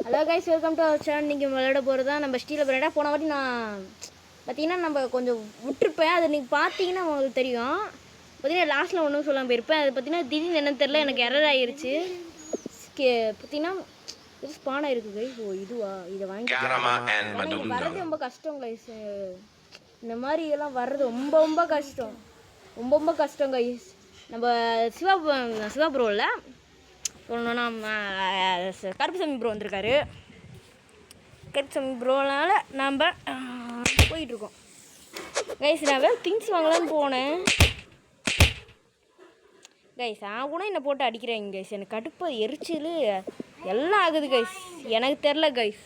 Hello guys, welcome to our channel. நீங்கள் விளையாட போகிறது தான் நம்ம ஸ்டீலில் விளையாட. போன வாட்டி நான் பார்த்தீங்கன்னா நம்ம கொஞ்சம் விட்டுருப்பேன். அது நீங்கள் பார்த்தீங்கன்னா உங்களுக்கு தெரியும். பார்த்தீங்கன்னா லாஸ்ட்டில் ஒன்றும் சொல்லாமல் போயிருப்பேன். அது பார்த்தீங்கன்னா திடீர்னு என்னன்னு தெரில, எனக்கு எரர் ஆகிருச்சு. பார்த்தீங்கன்னா இது ஸ்பான் ஆகிருக்கு கைஸ். ஓ இதுவா, இதை வாங்கி வர்றது ரொம்ப கஷ்டம் கைஸ். இந்த மாதிரி எல்லாம் வர்றது ரொம்ப ரொம்ப கஷ்டம், ரொம்ப ரொம்ப கஷ்டம் கைஸ். நம்ம சிவா ப்ரோவில் சொல்லணும்னா கருப்புசாமி ப்ரோ வந்திருக்காரு. கருப்புசாமி ப்ரோனால நாம் போயிட்டுருக்கோம் கைஸ். நான் திங்ஸ் வாங்கலான்னு போனேன் கைஸ். நான் கூட என்னை போட்டு அடிக்கிறேங்க கைஸ். எனக்கு கடுப்பு எரிச்சல் எல்லாம் ஆகுது கைஸ். எனக்கு தெரில கைஸ்.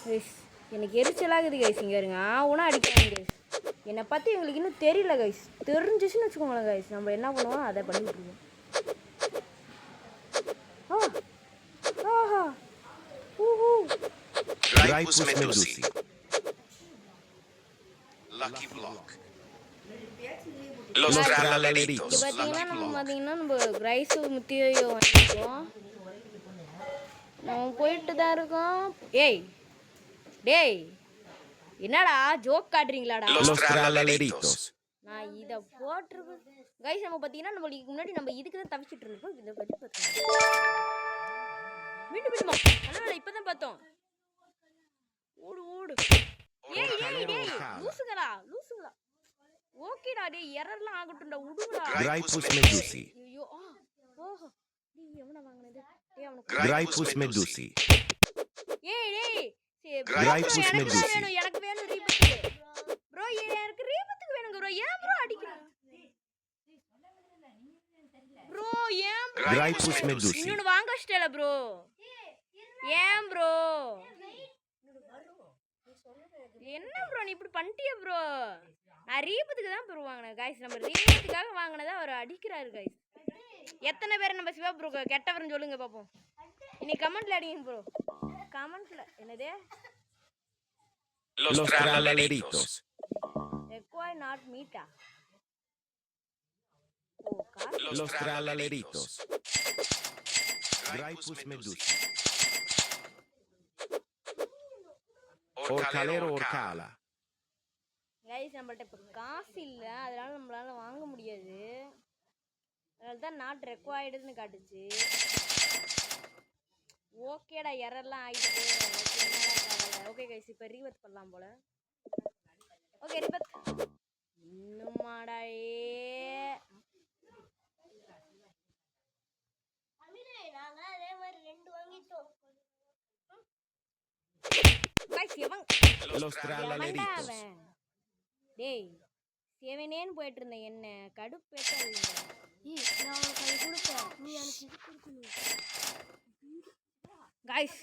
கைஸ் எனக்கு எரிச்சலாகுது கைஸ். இங்கே இருங்க, கூட அடிக்கிறேன் கைஸ். என்னை பற்றி எங்களுக்கு இன்னும் தெரியல கைஸ். தெரிஞ்சிச்சுன்னு வச்சுக்கோங்களேன் கைஸ், நம்ம என்ன பண்ணுவோம் அதை பண்ணிட்டுருக்கோம். Graipus Medusi. Lucky Block. Los Trallaleritos. பார்த்தீங்கன்னா நம்ம கிரைஸு முத்தியோ வாங்கிப்போம். நம்ம போயிட்டு தான் இருக்கோம். ஏய் டேய், என்னடா ஜோக் காட்டுறீங்களாடா? Los Trallaleritos. நான் இதை போட்டிருக்கேன் கைஸ். நம்ம பார்த்தீங்கன்னா நம்மளுக்கு முன்னாடி நம்ம இதுக்கு தான் தவிச்சிட்டு இருந்தோம். இதை பற்றி பார்த்தோம் மீண்டும் ஆனால் இப்போ தான் பார்த்தோம். ஓடு ஓடு. ஏய் டேய் டேய், லூசுங்களா. ஓகேடா டேய், எரர்லாம் ஆகட்டும்டா, விடுங்கடா. Graipus Medusi. ஐயோ ஓஹோ, டேய் எவன வாங்குனது? டேய் அவனுக்கு Graipus Medusi. ஏய் டேய், Graipus Medusi. எனக்கு வேணும் ரீபத்துக்கு ப்ரோ. எனக்கு ரீபத்துக்கு வேணுங்க ப்ரோ. ஏன் ப்ரோ அடிக்கிறீங்க ப்ரோ? ஏன் ப்ரோ Graipus Medusi. இன்னொன்னு வாங்க வச்சிட்டல ப்ரோ. ஏன் ப்ரோ, என்ன ப்ரோ நீ இப்படி பண்ணிட்டிய ப்ரோ? நான் ரீபத்துக்கு தான் ப்ரோ வாங்கினேன் கைஸ். நம்ம ரீபத்துக்காக வாங்கினதா அவர் அடிக்கிறாரு கைஸ். எத்தனை பேர் நம்ம சிவா ப்ரோ கெட்டவர்னு சொல்லுங்க பார்ப்போம். இன்னைக்கு கமெண்ட்ல அடிங்க ப்ரோ. கமெண்ட்ல என்னது? Los Trallaleritos. Require not meet. Los Trallaleritos. Graipus Medusi. Orcalero Orcala. Guys நம்மள்ட்ட இப்போ காசு இல்லை, அதனால நம்மளால வாங்க முடியாது. அதனால தான் நாட் ரெக்வயர்டுன்னு காட்டுச்சு. ஓகேடா, எரர்லாம் ஆகிட்டு போயிடும். ஓகே கைஸ், இப்போ ரீபத் பண்ணலாம் போல. ஓகே ரீபத். இன்னுமாடா டேய் சேவனேன்னு போயிட்டு இருந்தேன். என்ன கடுப்பேற்ற நான் கொடுப்பேன், நீ எனக்கு இது கொடுக்கணும் கைஸ்.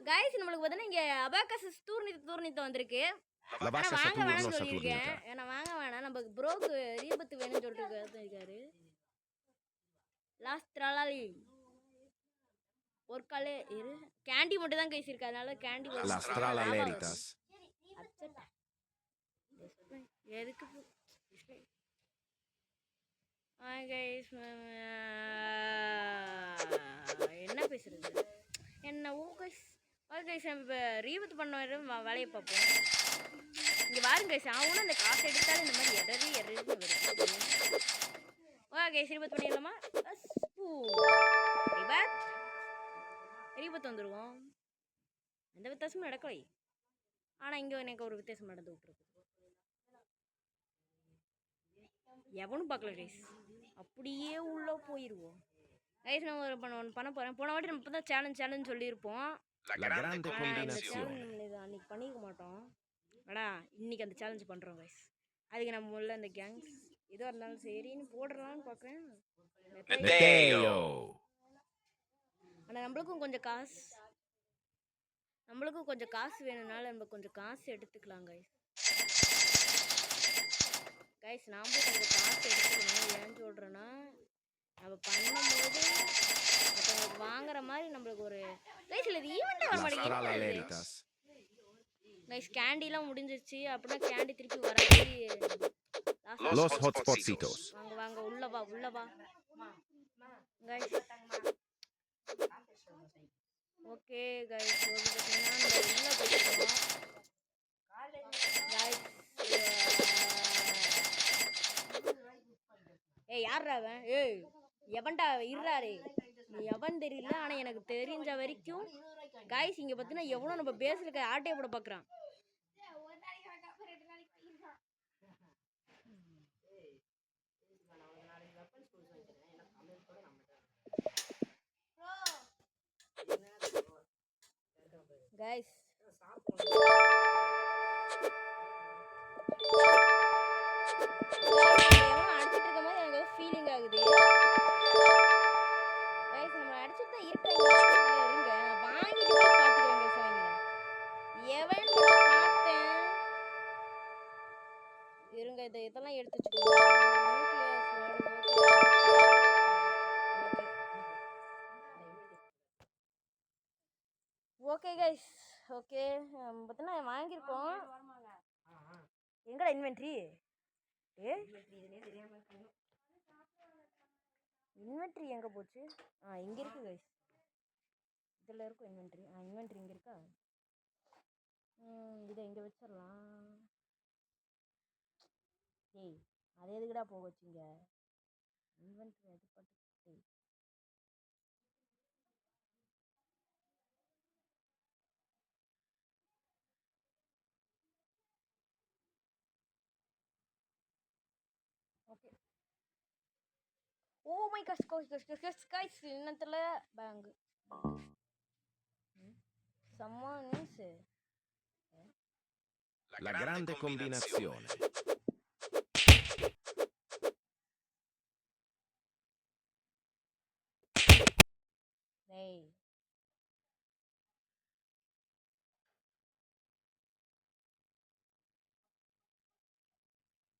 கைஸ் நம்மளுக்கு பார்த்தீங்கன்னா இங்கே அபாக்கஸ் தூர்னித்து வந்திருக்கு. வாங்க வேணாம்னு சொல்லியிருக்கேன். ஏன்னா வாங்க வேணாம், நம்ம ப்ரோக்கு ரீபத்து வேணும்னு சொல்லிட்டு இருக்காரு. லாஸ்ட் ட்ராலாலி ஒரு காலே இரு. கேண்டி மட்டும் தான் கைஸ் இருக்கு, அதனால கேண்டி எதுக்கு என்ன பேசுறது என்ன? ஓ கைஸ் இப்போ ரீபத் பண்ண வேலையை பார்ப்போம். இங்கே வாருங்க கைஸ், ஆகும்னா அந்த காசை எடுத்தாலும் இந்த மாதிரி எரன்னு வருது. ஓகே ரீபத் பண்ணிடலாமா? ரீபத் வந்துடுவோம். எந்த வித்தியாசமும் நடக்கலை. ஆனால் இங்கே எனக்கு ஒரு வித்தியாசம் நடந்து விட்டுருக்கு. எவனும் பார்க்கல கைஸ், அப்படியே உள்ளே போயிடுவோம் கைஸ். நம்ம ஒரு பண்ண போகிறேன். போன வாட்டி நம்ம இப்போ தான் சேலஞ்ச் சொல்லியிருப்போம். அன்னைக்கு பண்ணிக்க மாட்டோம். ஆனால் இன்னைக்கு அந்த சேலஞ்ச் பண்ணுறோம் கைஸ். அதுக்கு நம்ம உள்ள அந்த கேங்ஸ் எதுவாக இருந்தாலும் சரின்னு போடுறலான்னு பார்க்குறேன். ஆனால் நம்மளுக்கும் கொஞ்சம் காசு வேணும்னால நம்ம கொஞ்சம் காசு எடுத்துக்கலாம் கைஸ். நாமளும் கொஞ்சம் காசு எடுத்துக்கணும். ஏன்னு சொல்கிறேன்னா நம்ம பண்ணும்போது மற்றவங்களுக்கு வாங்குற மாதிரி நம்மளுக்கு ஒரு கைஸ் இல்லை. இது ஈவெண்ட்டே வர மாட்டேங்குது கைஸ். கேண்டிலாம் முடிஞ்சிருச்சு அப்படின்னா கேண்டி திருப்பி வர வாங்க உள்ள வா கைஸ். ஓகே கைஸ் ஓகே பார்த்தீங்கன்னா நம்ம உள்ள போயிட்டோம் கைஸ். ஏய் யார்ரா அவன்? ஏய் எவன்டா இருறாரு? எவன் தெரியல, ஆனால் எனக்கு தெரிஞ்ச வரைக்கும் கைஸ் இங்கே பார்த்தீங்கன்னா எவ்வளோ நம்ம பேசுறதுக்கு ஆட்டையை போட பார்க்குறான். கைஸ் அடிச்சிட்டு இருக்க மாதிரி எனக்கு ஏதோ ஃபீலிங் ஆகுது. கைஸ் நம்ம அடிச்சுட்டு தான் இருக்காங்க. இருங்க நான் வாங்கிட்டு போய் பார்த்துக்கிறேன் கைஸ். அவங்கள எவன் பார்த்தேன். இருங்க இதெல்லாம் எடுத்து ஓகே கைஸ். ஓகே பார்த்தீங்கன்னா வாங்கியிருக்கோம். எங்கடா இன்வென்ட்ரி? இன்வென்ட்ரி எங்கே போச்சு? இங்கே இருக்கு கைஸ். இதில் இருக்கும் இன்வென்ட்ரி. இன்வென்ட்ரி இங்கே இருக்கா? இதை இங்கே வச்சிடலாம். ஏய் அது எதுக்குடா போக வச்சிங்க? இன்வென்ட்ரி அது பட்டு ஓகே. ஓ மை காஷ் இன்னத்துல bank someone is La grande combinazione. hey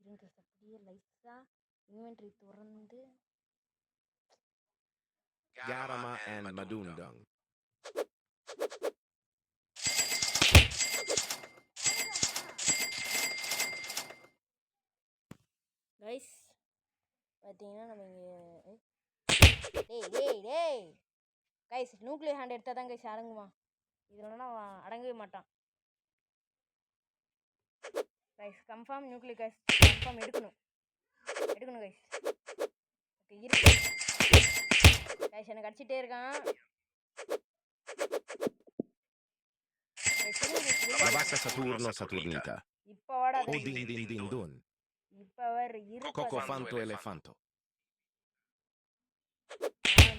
இருங்க அப்படியே லைட்டா இன்வென்ட்ரி திறந்து Garama and Madundong. கைஸ் பார்த்தீங்கன்னா நம்ம இங்கே டேய் கைஸ் நியூக்ளியர் ஹேண்ட் எடுத்தால் தான் கைஸ் அடங்குவான். இது இல்லைன்னா அடங்கவே மாட்டான். Guys confirm nuclear guys confirm எடுக்கணும் கைஸ். ஓகே இருக்கு கைஸ் எனக்கு அடிச்சிட்டே இருக்கான். La vacca Saturno Saturnita. இப்போ வாடா Odin din din dun. இப்போ அவர் Coco fanto elefanto.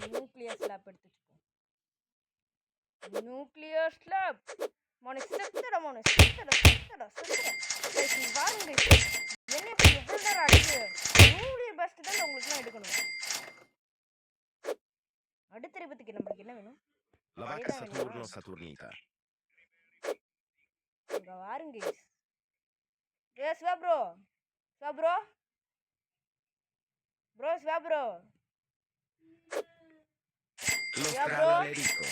Nuclear slab எடுத்து வச்சுக்கோ. நியூக்ளியர் ஸ்லாப் மோனே செத்துடா கைஸ் நீ வாருங்க என்ன இப்ப எவ்வளவு நேரம் அடிச்சு நியூக்ளியர் பஸ்ட் தான் உங்களுக்குலாம் எடுக்கணும். அடுத்த ரிபத்துக்கு நம்மளுக்கு என்ன வேணும்? La vacca Saturno Saturnita. இங்க வாருங்க ஸ்வா ப்ரோ Lo strallalerito.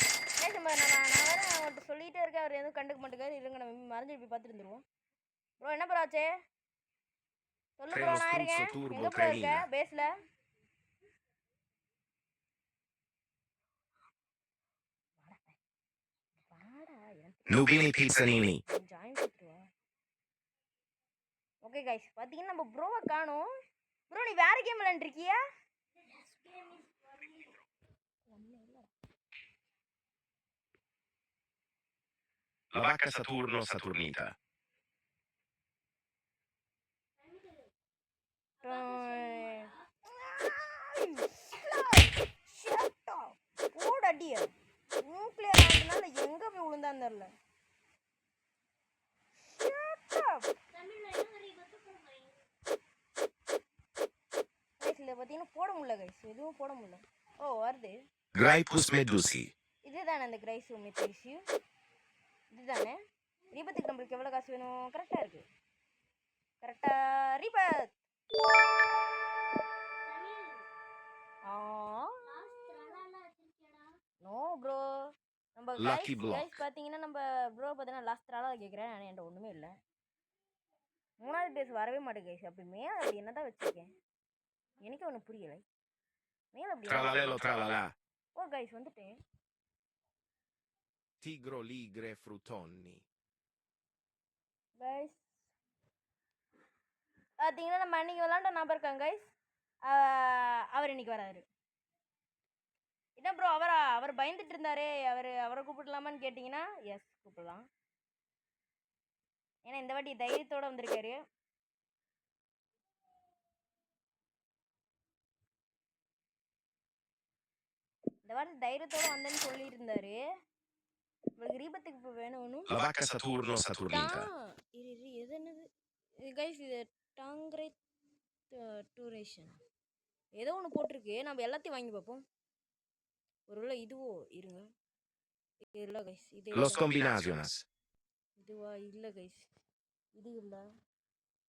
நான் வேற அவன்கிட்ட சொல்லிட்டே இருக்கேன். அவர் எதுவும் கண்டுக்க மாட்டேங்காரு. இருங்க நம்ம மறைஞ்சு போய் பார்த்துட்டு இருந்துருவோம். ப்ரோ என்ன ப்ரோ ஆச்சு? சொல்லு ப்ரோ. நான் இருக்கேன். எங்க ப்ரோ இருக்க? பேஸ்ல Nubini Pizzanini. ஜாயின் பண்ணிடுவா. ஓகே கைஸ் பாத்தீங்கன்னா நம்ம ப்ரோவை காணோம். ப்ரோ நீ வேற கேம் விளையாண்டு இருக்கியா? La vacca Saturno Saturnita. ஓடடிய நியூக்ளியர் ஆனதுனால எங்க போய் விழுந்தான்னு தெரியல. இதில் பார்த்தீங்கன்னா போட முடியல கைஸ். எதுவும் போட முடியல. ஓ வருது. Graipus medusi. இதுதானே அந்த கிரைஸ் மெத்தடிஸ்? இதுதானே ரீபத்துக்கு நம்மளுக்கு எவ்வளோ காசு வேணும்? கரெக்டாக இருக்கு. ரீபத் நோ ப்ரோ. நம்ம கைஸ் பார்த்தீங்கன்னா நம்ம ப்ரோ பார்த்தீங்கன்னா லாஸ்ட் நாளாக கேட்குறேன். ஆனால் என்கிட்ட ஒன்றுமே இல்லை. 3வது பேஸ் வரவே மாட்டேங்க கைஸ். அப்படி மேலே அப்படி என்னதான் வச்சுருக்கேன் எனக்கு ஒன்றும் புரியலை. மேலே அப்படி Tralalelo tralala. ஓ கைஸ் வந்துட்டேன். Tigro, ligre, frutonni. கைஸ் பார்த்தீங்கன்னா நம்ம அன்றைக்கி விளாண்ட ஞாபகம் இருக்காங்க கைஸ். அவர் இன்னைக்கு வராரு. என்ன ப்ரோ அவர் பயந்துட்டு இருந்தாரே, அவரை கூப்பிடலாமான்னு கேட்டிங்கன்னா எஸ் கூப்பிடலாம். ஏன்னா இந்த வாட்டி தைரியத்தோடு வந்திருக்காரு. இந்த வாட்டி தைரியத்தோடு வந்தேன்னு சொல்லிட்டு இருந்தாரு. உங்களுக்கு ரீபத்துக்கு இப்போ வேணும். La vacca Saturno, Saturnita. இது என்னது கைஸ்? இது டாங்கரை டூரேஷன் ஏதோ ஒன்று போட்டிருக்கு. நம்ம எல்லாத்தையும் வாங்கி பார்ப்போம். ஒருவேளை இதுவோ இருங்க. இல்லை கைஸ், இது Los Combinaciones. இதுவா? இல்லை கைஸ், இது இல்லை.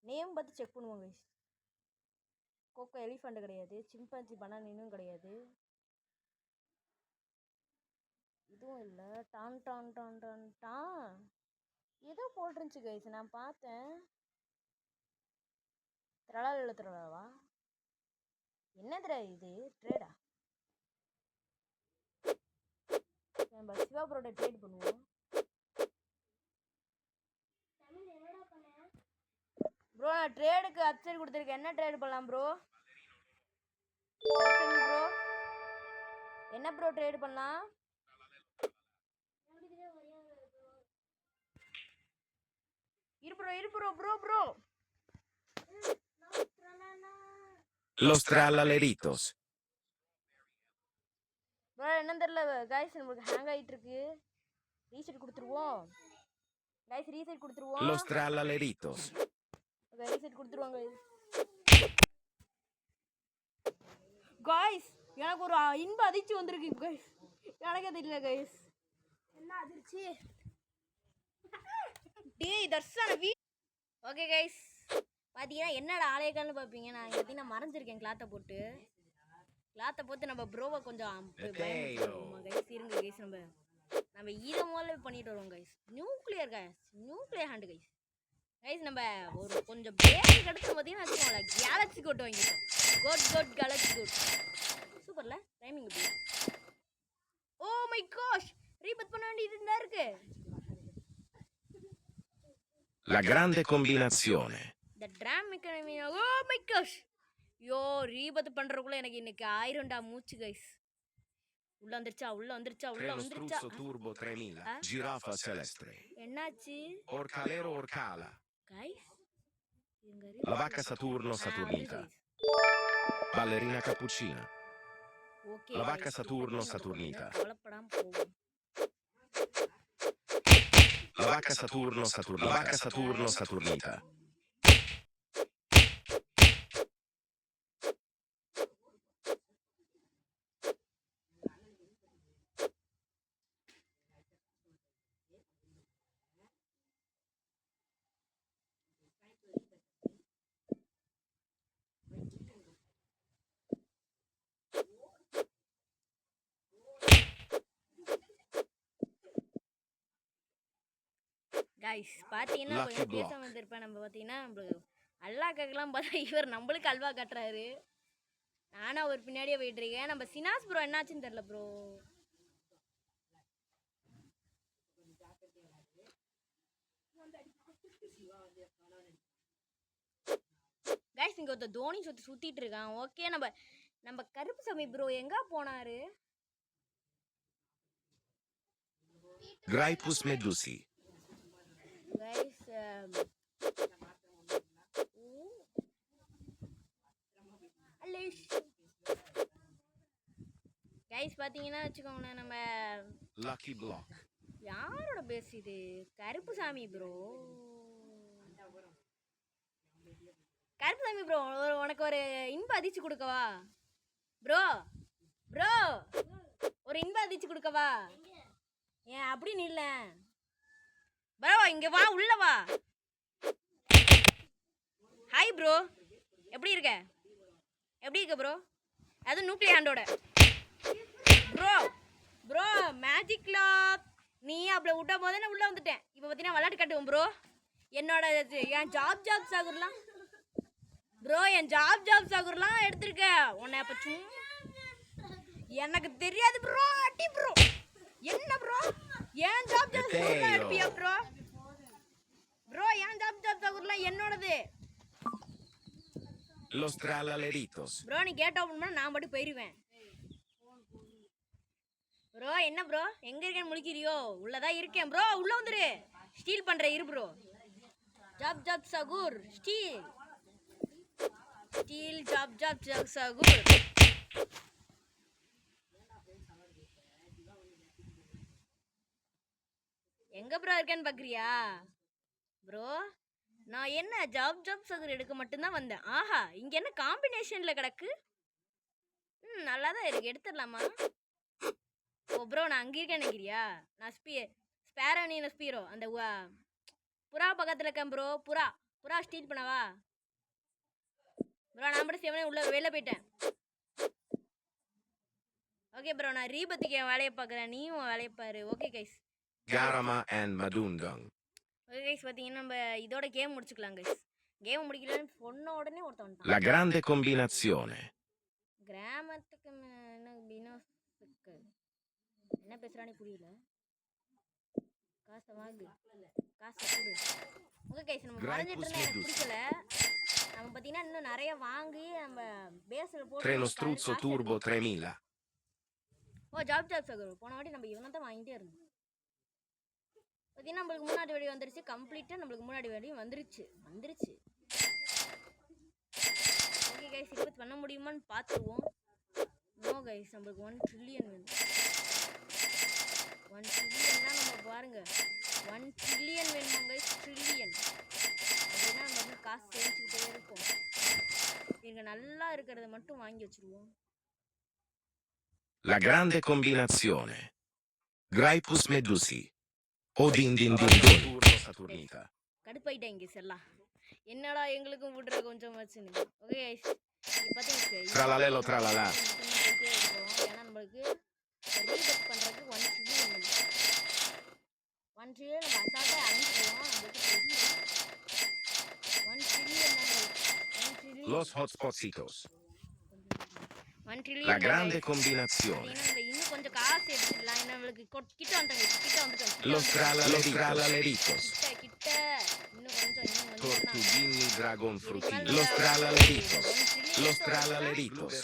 நேம் பார்த்து செக் பண்ணுவோம் கைஸ். கோகோ எலிஃபண்ட் கிடையாது, சிம்பான்சி பனானினும் கிடையாது, இதுவும் இல்லை. டான் டான் டான் டான் டான் ஏதோ போட்டிருந்துச்சு கைஸ், நான் பார்த்தேன். திரளாவா என்ன தெரியாது. இது ட்ரேடா? நம்ம சிவா ப்ரோட ட்ரேட் பண்ணுவோம். ப்ரோ நான் ட்ரேடுக்கு அப்சைட் கொடுத்துருக்கேன். என்ன ட்ரேட் பண்ணலாம் ப்ரோ? ப்ரோ என்ன ப்ரோ ட்ரேட் பண்ணலாம்? இரு ப்ரோ Los Trallaleritos. ப்ரோ என்னன்னு தெரியல கைஸ், நம்மளுக்கு ஹேங் ஆகிட்டு இருக்கு. ரீசெட் கொடுத்துருவோம் கைஸ், ரீசெட் கொடுத்துருவோம். Los Trallaleritos. ரீசெட் கொடுத்துருவாங்க கைஸ். எனக்கு ஒரு இன்ப அதிர்ச்சி வந்திருக்கு கைஸ். எனக்கே தெரியல கைஸ், என்ன அதிர்ச்சி. டேய் தர்ஷன ஓகே கைஸ், பார்த்தீங்கன்னா என்னடா ஆலயக்கால்னு பார்ப்பீங்க. நான் பார்த்தீங்கன்னா மறைஞ்சிருக்கேன் கிளாத்தை போட்டு நம்ம ப்ரோவை கொஞ்சம் பயன்படுத்துவோமா கைஸ்? இருங்க கைஸ், நம்ம இதை முதல்ல பண்ணிட்டு வருவோம் கைஸ். Nuclear hand guys. நம்ம ஒரு கொஞ்சம் பேருக்கு அடுத்து பார்த்தீங்கன்னா வச்சுக்கோங்களா, கேலக்ஸி கோட் வாங்கிட்டோம். கோட் கேலக்ஸி கோட் சூப்பர்ல. டைமிங் எப்படி? ஓ மை காஷ், ரீபத் பண்ண வேண்டியது இருந்தா இருக்கு. La grande combinazione. The drum economy. Oh my gosh. யோ ரீபத் பண்றதுக்குள்ள எனக்கு இன்னைக்கு 1000 மூச்சு கைஸ். உள்ள வந்துருச்சா Strusso Turbo 3000. Giraffa Celestre. என்னாச்சு? Orcalero Orcala. Guys La vacca Saturno, Saturnita. Ballerina Cappuccina. Okay. La vacca Saturno, Saturnita. கவலைப்படாம போவோம். La vacca Saturno, Saturnita. La vacca Saturno, Saturnita. Guys பார்த்தீங்கன்னா கொஞ்சம் பேசாம இருந்திருப்பேன். நம்ம பார்த்தீங்கன்னா நம்மளுக்கு அல்லா கேட்கலாம் பார்த்தா இவர் நம்மளுக்கு அல்வா கட்டுறாரு. நானும் அவர் பின்னாடியே போயிட்டு இருக்கேன். நம்ம சினாஸ் ப்ரோ என்னாச்சுன்னு தெரியல ப்ரோ. கைஸ் இங்கே ஒருத்தர் தோனி சுற்றிட்டு இருக்கான். ஓகே, நம்ம கருப்புசாமி ப்ரோ எங்கே போனாரு? Graipus Medusi. கைஸ் பார்த்தீங்கன்னா வச்சுக்கோங்க, நம்ம Lucky Block. யாரோட பேஸ் இது? கருப்புசாமி ப்ரோ. கருப்புசாமி ப்ரோ, உனக்கு ஒரு இன்ப அதிர்ச்சி கொடுக்கவா ப்ரோ? ஒரு இன்ப அதிர்ச்சி கொடுக்கவா? ஏன் அப்படின்னு இல்லை ப்ரோ, இங்க வா, உள்ள வா. ஹாய் ப்ரோ, எப்படி இருக்க ப்ரோ? அது நியூக்ளியர் ஹேண்டோட ப்ரோ மேஜிக் லாக். நீ அப்படி விட்ட போதே நான் உள்ள வந்துட்டேன். இப்போ பார்த்தீங்கன்னா விளையாட்டு காட்டுவோம் ப்ரோ. என் ஜாப் சாகுர்லாம் ப்ரோ, என் ஜாப் சாகுர்லாம் எடுத்திருக்க உன்னை. அப்போ எனக்கு தெரியாது ப்ரோ. அடி ப்ரோ. என்ன ப்ரோ? ஏன் ஜாப் ஜாப்லாம் எடுப்பியா ப்ரோ? ப்ரோ ஏன் ஜாப் சகூர்லாம் என்னோடது. Los tralaleritos. ப்ரோ நீ கேட் ஓபன் பண்ணா நான் மட்டும் போயிருவேன். ப்ரோ என்ன ப்ரோ எங்க இருக்கேன்னு முழிக்கிறியோ? உள்ளதான் இருக்கேன் ப்ரோ. உள்ள வந்துரு. ஸ்டீல் பண்ற இரு ப்ரோ. ஜாப் சகூர் ஸ்டீல் ஜாப் சகூர். எங்க ப்ரோ இருக்கேன்னு பாக்குறியா ப்ரோ? நான் என்ன ஜாப் சகூர் எடுக்க மட்டும்தான் வந்தேன். ஆஹா இங்க என்ன காம்பினேஷன்ல கிடக்கு. நல்லா தான் இருக்கு. எடுத்துடலாமா? ஓ ப்ரோ நான் அங்கே இருக்கேன் நினைக்கிறியா? நான் ஸ்பேரோனியன் ஸ்பீரோ அந்த புறா பக்கத்தில் இருக்கேன் ப்ரோ. புறா ஸ்டீல் பண்ணவா ப்ரோ? நான் மட்டும் சேவனே உள்ள வெளில போயிட்டேன். ஓகே ப்ரோ நான் ரீபத்துக்கு என் வேலையை பார்க்குறேன். நீயும் வேலையை பாரு. Okay guys. Garama and Madundong. Okay guys பார்த்தீங்கன்னா நம்ம இதோட கேம் முடிச்சுக்கலாம் கைஸ். கேம் முடிக்கலன்னு சொன்ன உடனே ஒருத்தன் வந்துட்டான். La grande combinazione. கிராமத்துக்கு என்ன பேசுறானே புரியல. காசை வாங்கு, காசை கொடு. ஓகே கைஸ் நம்ம மறைஞ்சிட்டு இருந்தா எனக்கு பிடிக்கல. நம்ம பார்த்தீங்கன்னா இன்னும் நிறைய வாங்கி நம்ம பேஸில் போட்டு Treno struzzo turbo 3000. ஓ ஜாப் சகோதரர் போன வாட்டி நம்ம இவனை தான் வாங்கிட்டே இருந்தோம். பார்த்தீங்கன்னா நம்மளுக்கு முன்னாடி வழி வந்துருச்சு. கம்ப்ளீட்டாக நம்மளுக்கு முன்னாடி வழி வந்துருச்சு. ஓகே கைஸ் இப்போ பண்ண முடியுமான்னு பார்த்துருவோம். நோ கைஸ் நம்மளுக்கு 1 ட்ரில்லியன் வேணும். 1 ட்ரில்லியன்னா நம்ம பாருங்க 1 ட்ரில்லியன் வேணுமா கைஸ்? ட்ரில்லியன் அப்படின்னா நம்ம வந்து காசு சேமிச்சுக்கிட்டே இருப்போம். இங்கே நல்லா இருக்கிறத மட்டும் வாங்கி வச்சுருவோம். La grande combinazione. Graipus medusi. Odin din din din. Saturnita. கடுப்பாயிட்டேன் இங்கே செல்லாம். என்னடா எங்களுக்கும் விடுற கொஞ்சம் வச்சுன்னு. ஓகே கைஸ் பார்த்தீங்க Tralalelo tralala. ஏன்னா நம்மளுக்கு ரீபெட் பண்ணுறதுக்கு 1 ட்ரில்லியன் வேணும். 1 ட்ரில்லியன் நம்ம அசால்ட்டாக அனுப்பிடுவோம். நம்மளுக்கு தெரியும் 1 ட்ரில்லியன் தான். 1 trillion Los hotspotsitos. 1 trillion La grande combinazione. இன்னும் கொஞ்சம் காசு எடுத்துடலாம். நம்மளுக்கு கிட்ட வந்துட்டோம். Los tralaleritos. கிட்ட இன்னும் கொஞ்சம் Tortughini dragon frutini. Los tralaleritos. Los tralaleritos.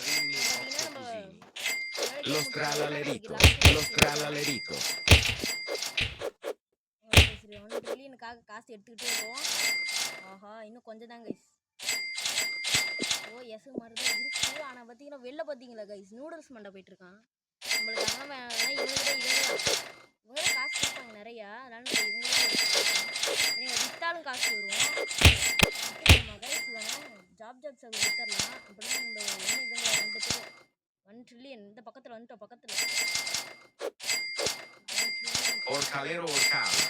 Los tralaleritos. Los tralaleritos. 1 ட்ரில்லியனுக்காக காசு எடுத்துக்கிட்டே இருக்கோம். ஆஹா இன்னும் கொஞ்சம் தான் கைஸ். ஓ எஸ் மாதிரி தான் இருக்கு. ஆனால் பார்த்தீங்கன்னா வெளில பார்த்தீங்களா கைஸ் நூடுல்ஸ் மண்டை போயிட்டு இருக்கான். நம்மளுக்கு அதெல்லாம் வேணாம். இவங்க காசு கொடுப்பாங்க நிறையா. அதனால நம்ம இவங்க விற்றாலும் காசு வரும். நம்ம கைஸ் வேணாம் ஜாப் சகோதரி விற்றுடலாம். அப்படின்னா நம்ம என்ன இவங்க 2 பேர் 1 ட்ரில்லியன் இந்த பக்கத்தில் வந்துட்டோம். பக்கத்தில் Orcalero orcala.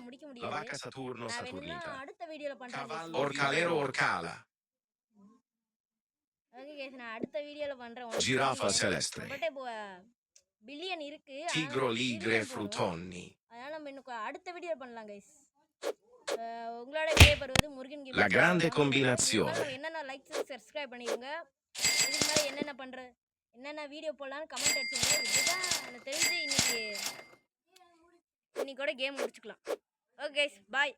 முடிக்க La vacca முடியாது. Saturno நான் வேணும்னா Saturnita. அடுத்த வீடியோல பண்றேன். Orcalero orcala. ஓகே गाइस நான் அடுத்த வீடியோல பண்றேன். Giraffa celeste. நம்மட்ட இப்போ பில்லியன் இருக்கு. Tigro ligre frutoni. அதனால நம்ம இன்னும் அடுத்த வீடியோ பண்ணலாம் गाइस. உங்களோட விடைபெறுவது Murugan game. La grande combinazione. என்னென்ன லைக் சப்ஸ்கிரைப் பண்ணிருங்க. இதுக்கு மேல என்னென்ன வீடியோ போடலாம்னு கமெண்ட் அடிச்சுங்க. இதுதான் எனக்கு தெரிஞ்சு இன்னைக்கு கூட கேம் முடிச்சுக்கலாம். Okay guys by.